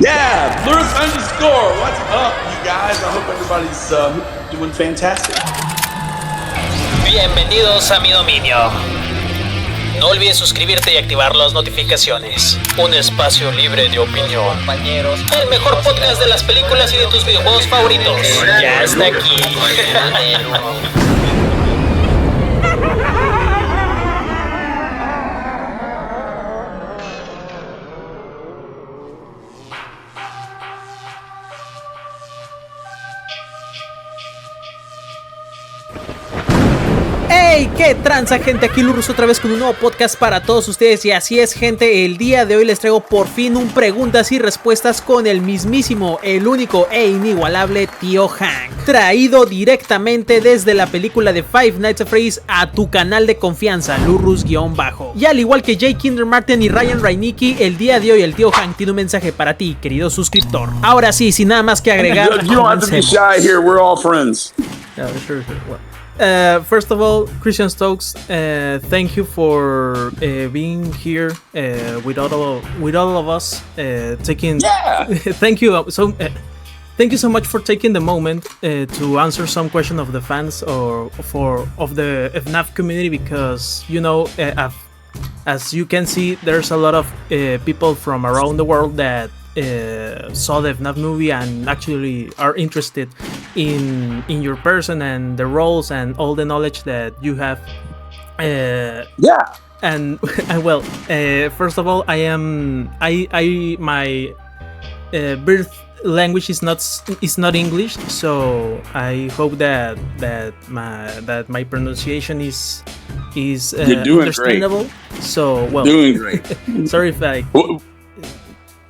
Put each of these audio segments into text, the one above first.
Yeah, Lewis underscore. What's up, you guys? I hope everybody's doing fantastic. Bienvenidos a mi dominio. No olvides suscribirte y activar las notificaciones. Un espacio libre de opinión. Compañeros, el mejor podcast de las películas y de tus videojuegos favoritos. Ya está aquí. ¡Hey! ¿Qué tranza, gente? Aquí Lurus otra vez con un nuevo podcast para todos ustedes. Y así es, gente, el día de hoy les traigo por fin un preguntas y respuestas con el mismísimo, el único e inigualable TIO HANK, traído directamente desde la película de Five Nights at Freddy's a tu canal de confianza, Lurus-bajo. Y al igual que Jay Kinder Martin y Ryan Reinikie, el día de hoy el TIO HANK tiene un mensaje para ti, querido suscriptor. Ahora sí, sin nada más que agregar, You don't have to be shy here. We're all friends. Sure. Well, first of all, Cristian Stokes, thank you for being here with all of us. Taking. Yeah. Thank you so much for taking the moment to answer some question of the fans of the FNAF community, because as you can see, there's a lot of people from around the world that saw the FNAF movie and actually are interested in your person and the roles and all the knowledge that you have. And well, first of all, my birth language is not English, so I hope that my pronunciation is You're doing understandable. Great. So well, doing great. Sorry if I.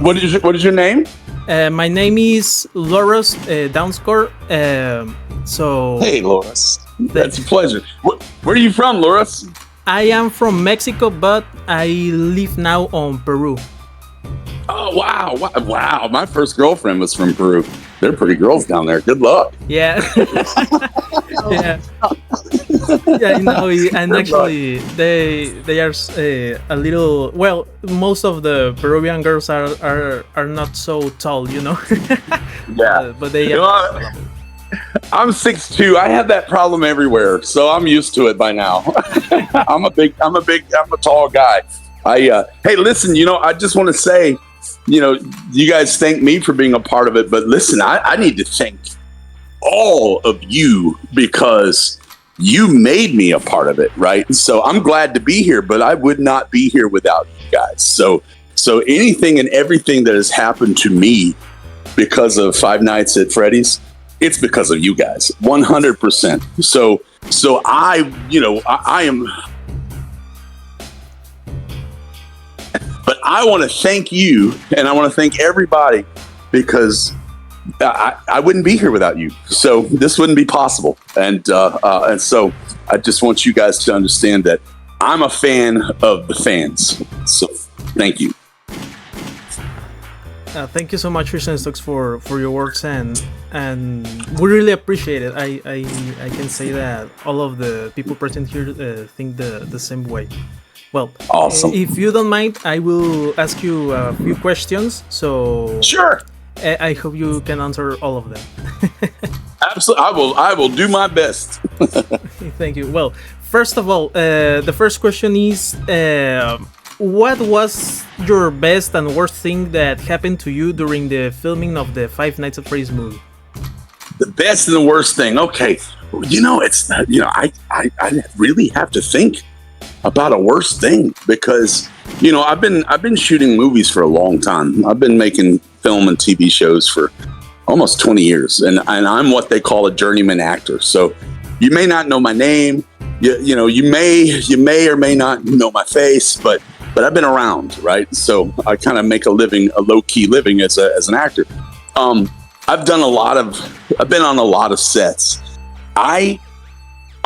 What is your name? My name is Loris Downscore. So Hey, Loris. That's a pleasure. Where are you from, Loris? I am from Mexico, but I live now on Peru. Oh, wow. My first girlfriend was from Peru. They're pretty girls down there. Good luck. Yeah. Yeah, and actually they are a little, well, most of the Peruvian girls are not so tall, Yeah. But they I'm 6'2". I have that problem everywhere, so I'm used to it by now. I'm a tall guy. Hey, listen, I just want to say, you guys thank me for being a part of it, but listen, I need to thank all of you because you made me a part of it, right? So I'm glad to be here, but I would not be here without you guys. So anything and everything that has happened to me because of Five Nights at Freddy's, it's because of you guys, 100%. So I am. But I want to thank you, and I want to thank everybody, because I wouldn't be here without you. So this wouldn't be possible. And so I just want you guys to understand that I'm a fan of the fans. So thank you. Thank you so much, Cristian Stokes, for your works, and we really appreciate it. I can say that all of the people present here think the same way. Well, awesome. If you don't mind, I will ask you a few questions. So sure. I hope you can answer all of them. Absolutely, I will do my best. Thank you. Well, first of all, the first question is, what was your best and worst thing that happened to you during the filming of the Five Nights at Freddy's movie? The best and the worst thing. Okay, it's I really have to think about a worst thing, because I've been shooting movies for a long time. I've been making film and TV shows for almost 20 years, and I'm what they call a journeyman actor. So you may not know my name, you may or may not know my face, but I've been around, right? So I kind of make a low-key living as an actor. I've been on a lot of sets. I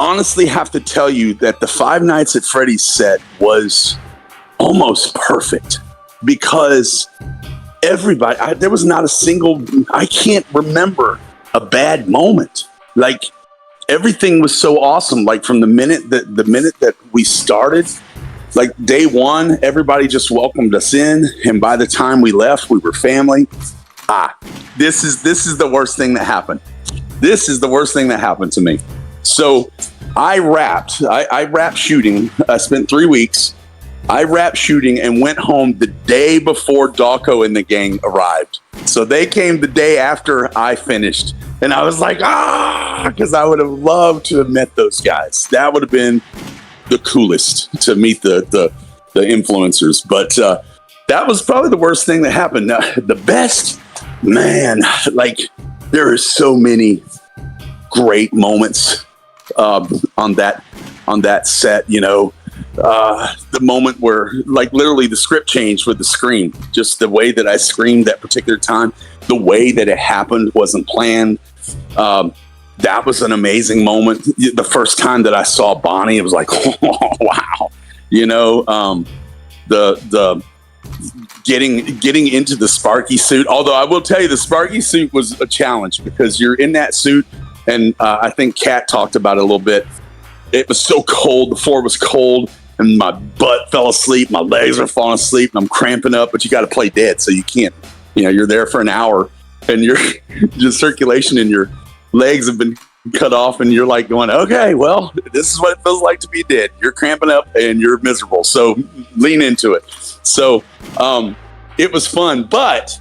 honestly have to tell you that the Five Nights at Freddy's set was almost perfect, because there was not a single, I can't remember a bad moment. Like, everything was so awesome. Like, from the minute that we started, like day one, everybody just welcomed us in, and by the time we left, we were family. This is the worst thing that happened. This is the worst thing that happened to me. So I wrapped shooting. I spent 3 weeks. I wrapped shooting and went home the day before Dawko and the gang arrived. So they came the day after I finished. And I was like, because I would have loved to have met those guys. That would have been the coolest, to meet the influencers. But that was probably the worst thing that happened. Now, the best, man, like there are so many great moments on that set, you know. The moment where, like, literally the script changed with the scream. Just the way that I screamed that particular time, the way that it happened wasn't planned. That was an amazing moment. The first time that I saw Bonnie, it was like, oh, wow. You know, the getting into the Sparky suit. Although I will tell you, the Sparky suit was a challenge because you're in that suit, and I think Kat talked about it a little bit. It was so cold. The floor was cold, and my butt fell asleep. My legs are falling asleep, and I'm cramping up. But you got to play dead, so you can't. You know, you're there for an hour, and your circulation in your legs have been cut off, and you're like going, okay, well, this is what it feels like to be dead. You're cramping up, and you're miserable. So lean into it. So it was fun, but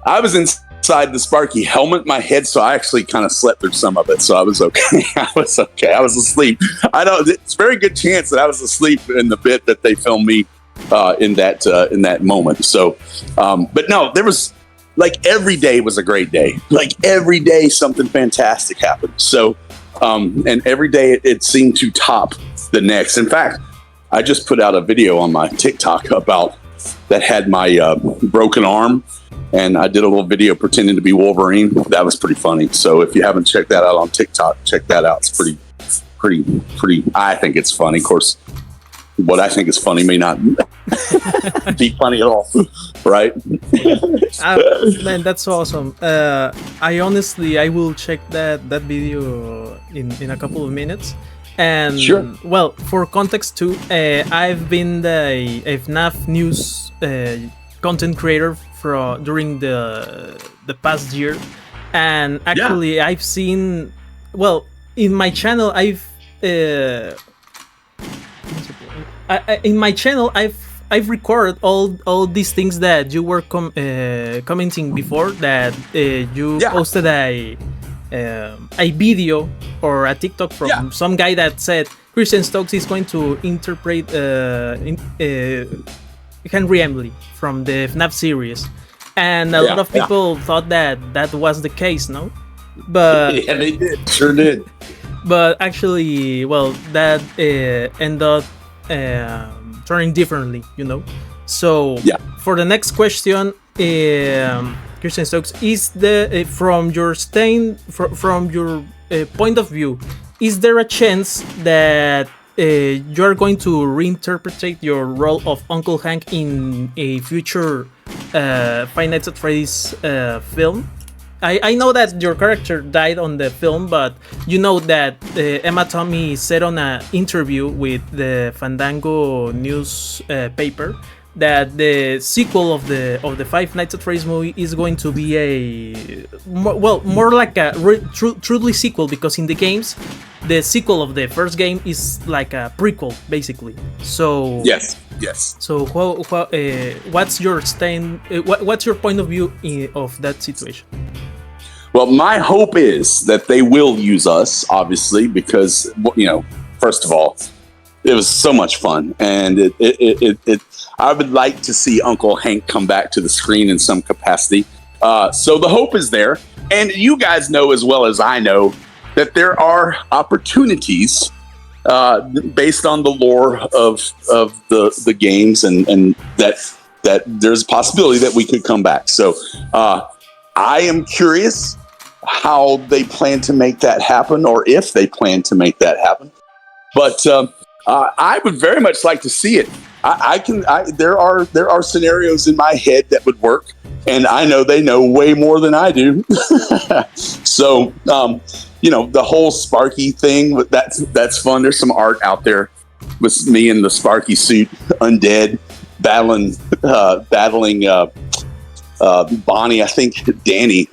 I was inside the Sparky helmet, my head, so I actually kind of slept through some of it. So I was okay. I was asleep. It's a very good chance that I was asleep in the bit that they filmed me in that moment. So, but no, there was, like, every day was a great day. Like every day something fantastic happened. So, and every day it seemed to top the next. In fact, I just put out a video on my TikTok about that had my broken arm. And I did a little video pretending to be Wolverine. That was pretty funny. So if you haven't checked that out on TikTok, check that out. It's pretty. I think it's funny. Of course, what I think is funny may not be funny at all, right? Man, that's awesome. I will check that video in a couple of minutes. And sure. Well, for context too, I've been a FNAF news content creator during the past year, and actually I've seen, well, in my channel I've recorded all these things that you were commenting before, that you posted a video or a TikTok from some guy that said Cristian Stokes is going to interpret Henry Emily from the FNAF series, and a lot of people thought that was the case, no? But yeah, they did, sure did. But actually, well, that ended up turning differently, you know. So for the next question, Cristian Stokes, is from your point of view, is there a chance that you are going to reinterpret your role of Uncle Hank in a future Five Nights at Freddy's film? I know that your character died on the film, but you know that Emma Tommy said on an interview with the Fandango newspaper that the sequel of the Five Nights at Freddy's movie is going to be more like a truly sequel, because in the games, the sequel of the first game is like a prequel, basically. So yes. So what's your what's your point of view of that situation? Well, my hope is that they will use us, obviously, because, you know, first of all, it was so much fun, and I would like to see Uncle Hank come back to the screen in some capacity. So the hope is there, and you guys know as well as I know that there are opportunities based on the lore of the games, and that there's a possibility that we could come back. So I am curious how they plan to make that happen, or if they plan to make that happen. But I would very much like to see it. There are scenarios in my head that would work, and I know they know way more than I do. So, you know, the whole Sparky thing, that's fun. There's some art out there with me in the Sparky suit, undead, battling Bonnie. I think Danny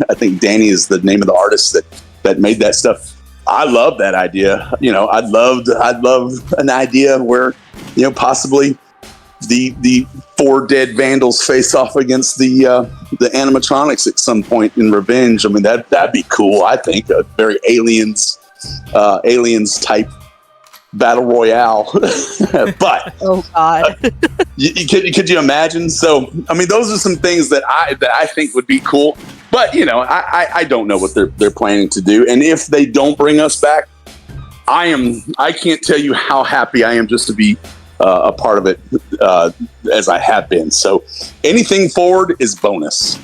is the name of the artist that made that stuff. I love that idea. I'd love an idea where, possibly the 4 dead vandals face off against the animatronics at some point in revenge. I mean, that'd be cool. I think a very aliens type battle royale. But oh god, could you imagine? So I mean, those are some things that I think would be cool. But I don't know what they're planning to do, and if they don't bring us back, I can't tell you how happy I am just to be a part of it, as I have been. So anything forward is bonus.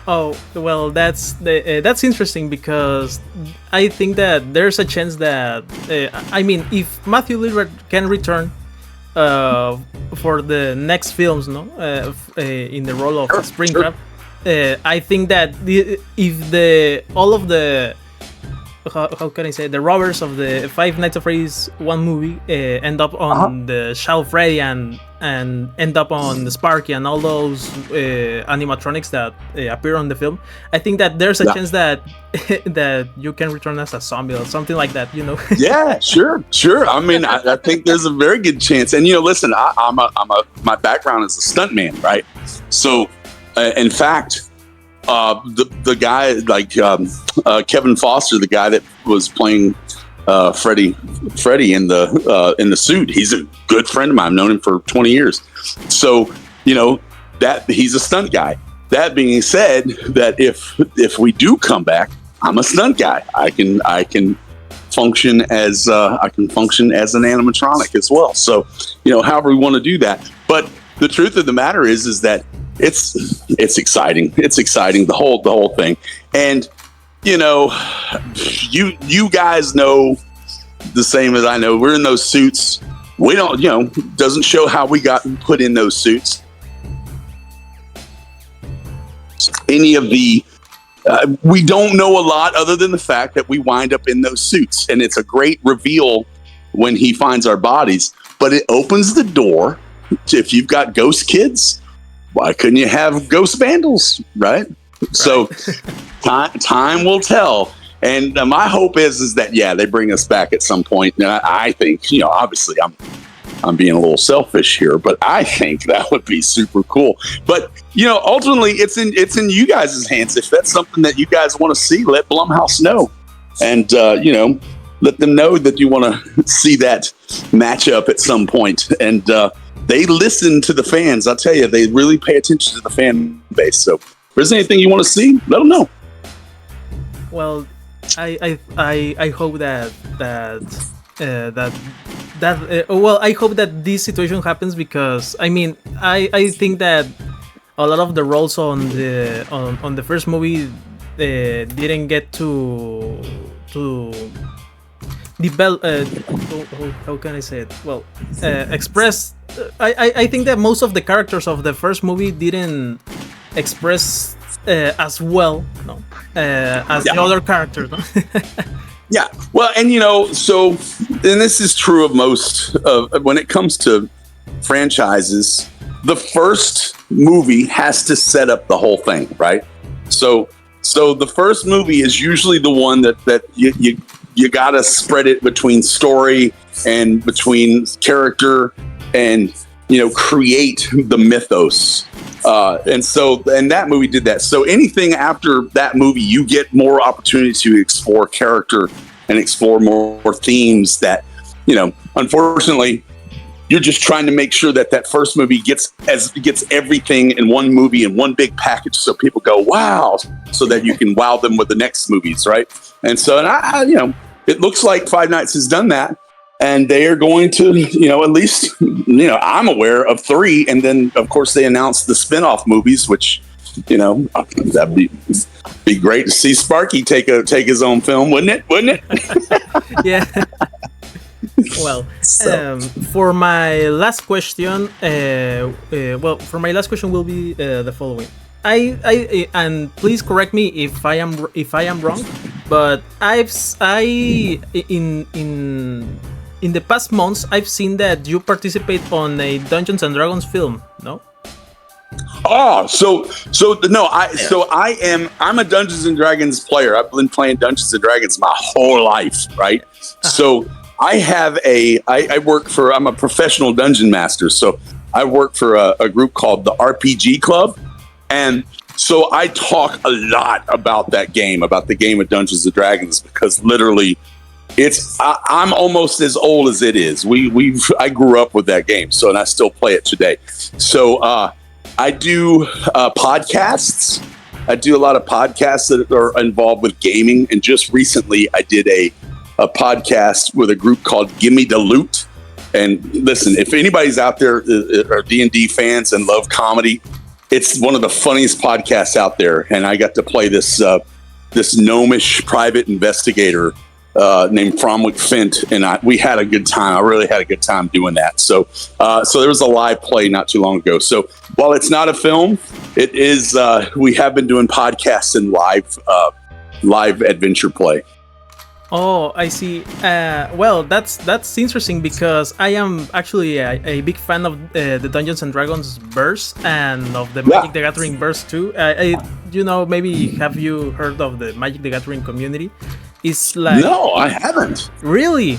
Oh well, that's interesting, because I think that there's a chance that if Matthew Lillard can return for the next films, in the role of Springtrap. I think that all of the how can I say, the robbers of the Five Nights at Freddy's 1 movie end up on the Shadow Freddy and end up on the Sparky and all those animatronics that appear on the film. I think that there's a chance that you can return as a zombie or something like that, Yeah, sure. I mean, I think there's a very good chance. And listen, my background is a stuntman, right? So in fact, the guy like Kevin Foster, the guy that was playing Freddy in the suit, he's a good friend of mine. I've known him for 20 years. So that he's a stunt guy. That being said, that if we do come back, I'm a stunt guy. I can function as an animatronic as well. So however we want to do that. But the truth of the matter is that it's exciting. It's exciting, the whole thing. And you guys know the same as I know. We're in those suits. We don't, doesn't show how we got put in those suits. Any of the we don't know a lot other than the fact that we wind up in those suits, and it's a great reveal when he finds our bodies. But it opens the door to, if you've got ghost kids, why couldn't you have ghost vandals, right? So time will tell. And my hope is that, they bring us back at some point. And I think, obviously I'm being a little selfish here, but I think that would be super cool. But, ultimately it's in you guys' hands. If that's something that you guys want to see, let Blumhouse know. And, let them know that you want to see that matchup at some point. And, they listen to the fans. I'll tell you, they really pay attention to the fan base. So if there's anything you want to see, let them know. Well, I hope that I hope that this situation happens, because I think that a lot of the roles on the first movie didn't get to develop. How can I say it? Well, express. I think that most of the characters of the first movie didn't express as well, as the other characters. No? Yeah, well, and and this is true of most when it comes to franchises. The first movie has to set up the whole thing, right? So the first movie is usually the one that you gotta spread it between story and between character, and create the mythos. And that movie did that. So anything after that movie, you get more opportunity to explore character and explore more themes that, unfortunately, you're just trying to make sure that first movie gets everything in one movie in one big package, so people go, wow, so that you can wow them with the next movies, right? And so, it looks like Five Nights has done that. And they are going to, at least, I'm aware of 3. And then, of course, they announced the spin-off movies, which, that'd be great to see Sparky take his own film, wouldn't it? Yeah. Well, for my last question, will be the following. I and please correct me if I am wrong, but in the past months, I've seen that you participate on a Dungeons and Dragons film. No? Oh, I'm a Dungeons and Dragons player. I've been playing Dungeons and Dragons my whole life, right? So I'm a professional dungeon master. So I work for a group called the RPG Club. And so I talk a lot about that game, about the game of Dungeons and Dragons, because literally I'm almost as old as it is. I grew up with that game, and I still play it today. So I do podcasts. I do a lot of podcasts that are involved with gaming. And just recently I did a podcast with a group called Gimme the Loot. And listen, if anybody's out there are D&D fans and love comedy, it's one of the funniest podcasts out there. And I got to play this gnomish private investigator named Fromwick Fint, and we had a good time. I really had a good time doing that. So there was a live play not too long ago. So while it's not a film, it is. We have been doing podcasts and live adventure play. Oh, I see. Well, that's interesting because I am actually a big fan of the Dungeons and Dragons verse and of the Magic the Gathering verse too. Maybe have you heard of the Magic the Gathering community? It's like no, I haven't. Really?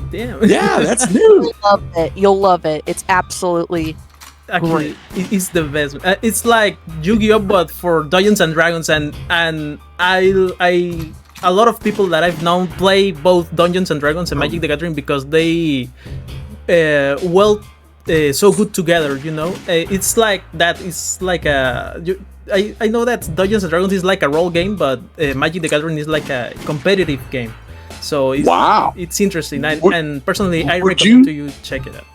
Damn. Yeah, that's new. You'll love it. It's absolutely actually it's the best. It's like Yu-Gi-Oh but for Dungeons and Dragons, and I a lot of people that I've known play both Dungeons and Dragons and Magic the Gathering because they so good together, you know. It's like that. It's like I know that Dungeons and Dragons is like a role game, but Magic the Gathering is like a competitive game. So it's interesting. And personally, I recommend to you check it out.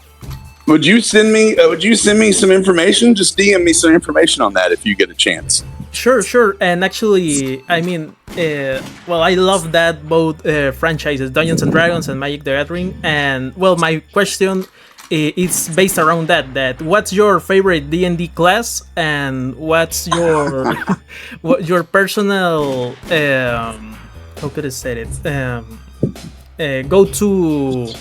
Would you send me some information? Just DM me some information on that if you get a chance. Sure. And actually, I mean, I love that both franchises, Dungeons and Dragons and Magic the Gathering. And well, my question is based around that. What's your favorite D&D class, and what's your your personal how could I say it? Go to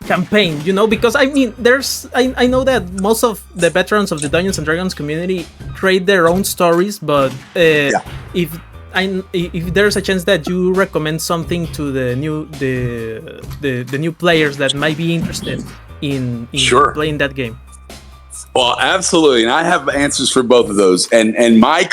campaign, you know, because I mean I know that most of the veterans of the Dungeons and Dragons community create their own stories, but if there's a chance that you recommend something to the new players that might be interested in playing that game. Well, absolutely, and I have answers for both of those. And my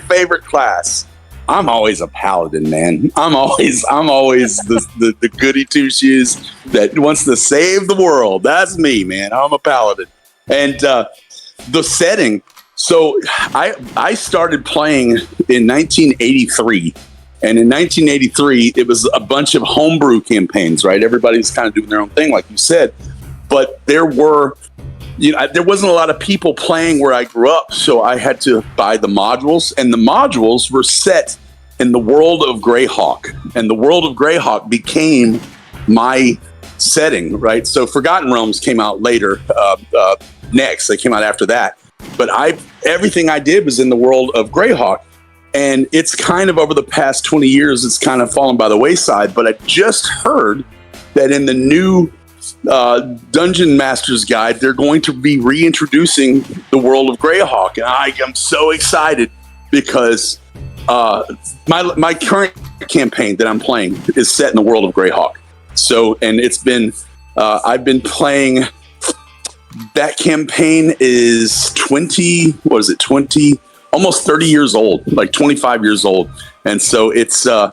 favorite class, I'm always a paladin, man. I'm always the goody two shoes that wants to save the world. That's me, man. I'm a paladin. And the setting. So I started playing in 1983, and in 1983 it was a bunch of homebrew campaigns, right? Everybody's kind of doing their own thing, like you said. But there wasn't a lot of people playing where I grew up, so I had to buy the modules, and the modules were set in the world of Greyhawk, and the world of Greyhawk became my setting, right? So Forgotten Realms came out later, next. They came out after that. But everything I did was in the world of Greyhawk, and it's kind of over the past 20 years, it's kind of fallen by the wayside. But I just heard that in the new Dungeon Master's Guide, they're going to be reintroducing the world of Greyhawk, and I am so excited because my current campaign that I'm playing is set in the world of Greyhawk. So, and it's been I've been playing. That campaign is 20, almost 30 years old, like 25 years old. And so it's, the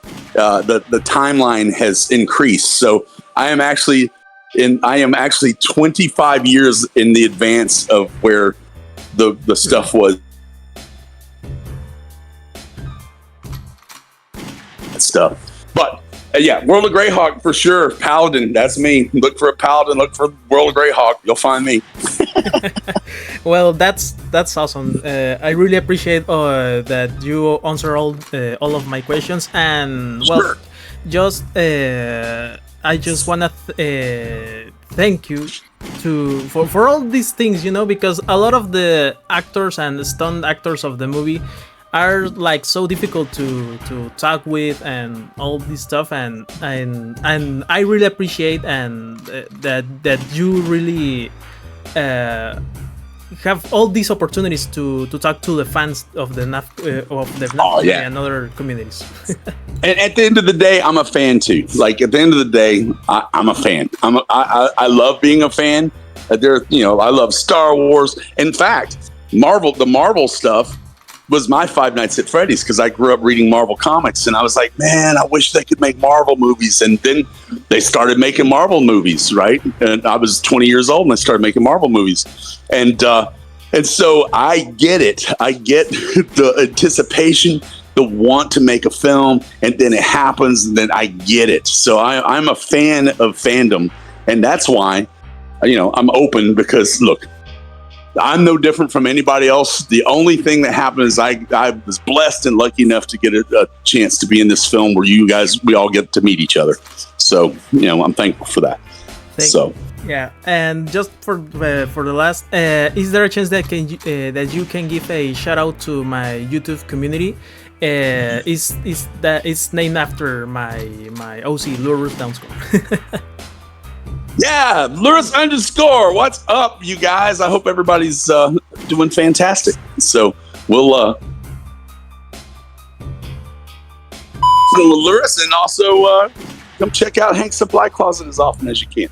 timeline has increased. So I am actually 25 years in the advance of where the stuff was. Stuff. But World of Greyhawk for sure. Paladin, that's me. Look for a Paladin. Look for World of Greyhawk. You'll find me. Well, that's awesome. I really appreciate that you answer all of my questions. And well, I just wanna thank you for all these things, you know, because a lot of the actors and the stunt actors of the movie are like so difficult to talk with and all this stuff, and I really appreciate and that you really have all these opportunities to talk to the fans of the FNAF and other communities. And at the end of the day, I'm a fan too. Like at the end of the day, I'm a fan. I love being a fan. I love Star Wars. In fact, the Marvel stuff was my Five Nights at Freddy's because I grew up reading Marvel comics, and I was like, man, I wish they could make Marvel movies. And then they started making Marvel movies, right? And I was 20 years old and they started making Marvel movies. And so I get it. I get the anticipation, the want to make a film, and then it happens, and then I get it. So I'm a fan of fandom, and that's why, I'm open, because look, I'm no different from anybody else. The only thing that happened is I was blessed and lucky enough to get a chance to be in this film where we all get to meet each other. So, I'm thankful for that. Yeah, and just for the last, is there a chance that you can give a shout out to my YouTube community? It's named after my OC Lurus Downscore. Yeah, Lurus _. What's up, you guys? I hope everybody's doing fantastic. So we'll Lurus, and also come check out Hank's Supply Closet as often as you can.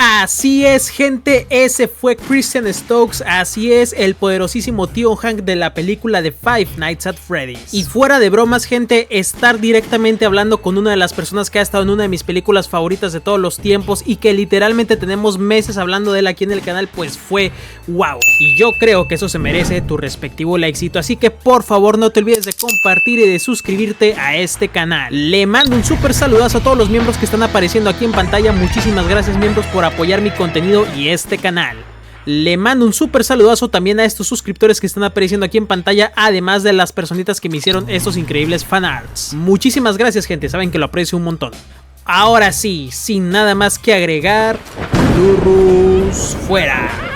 Así es, gente, ese fue Cristian Stokes, así es, el poderosísimo tío Hank de la película de Five Nights at Freddy's. Y fuera de bromas, gente, estar directamente hablando con una de las personas que ha estado en una de mis películas favoritas de todos los tiempos y que literalmente tenemos meses hablando de él aquí en el canal, pues fue wow. Y yo creo que eso se merece tu respectivo likecito, así que por favor no te olvides de compartir y de suscribirte a este canal. Le mando un súper saludazo a todos los miembros que están apareciendo aquí en pantalla, muchísimas gracias, miembros, por apoyar mi contenido y este canal. Le mando un súper saludazo también a estos suscriptores que están apareciendo aquí en pantalla, además de las personitas que me hicieron estos increíbles fanarts. Muchísimas gracias, gente, saben que lo aprecio un montón. Ahora sí, sin nada más que agregar, Lurus fuera.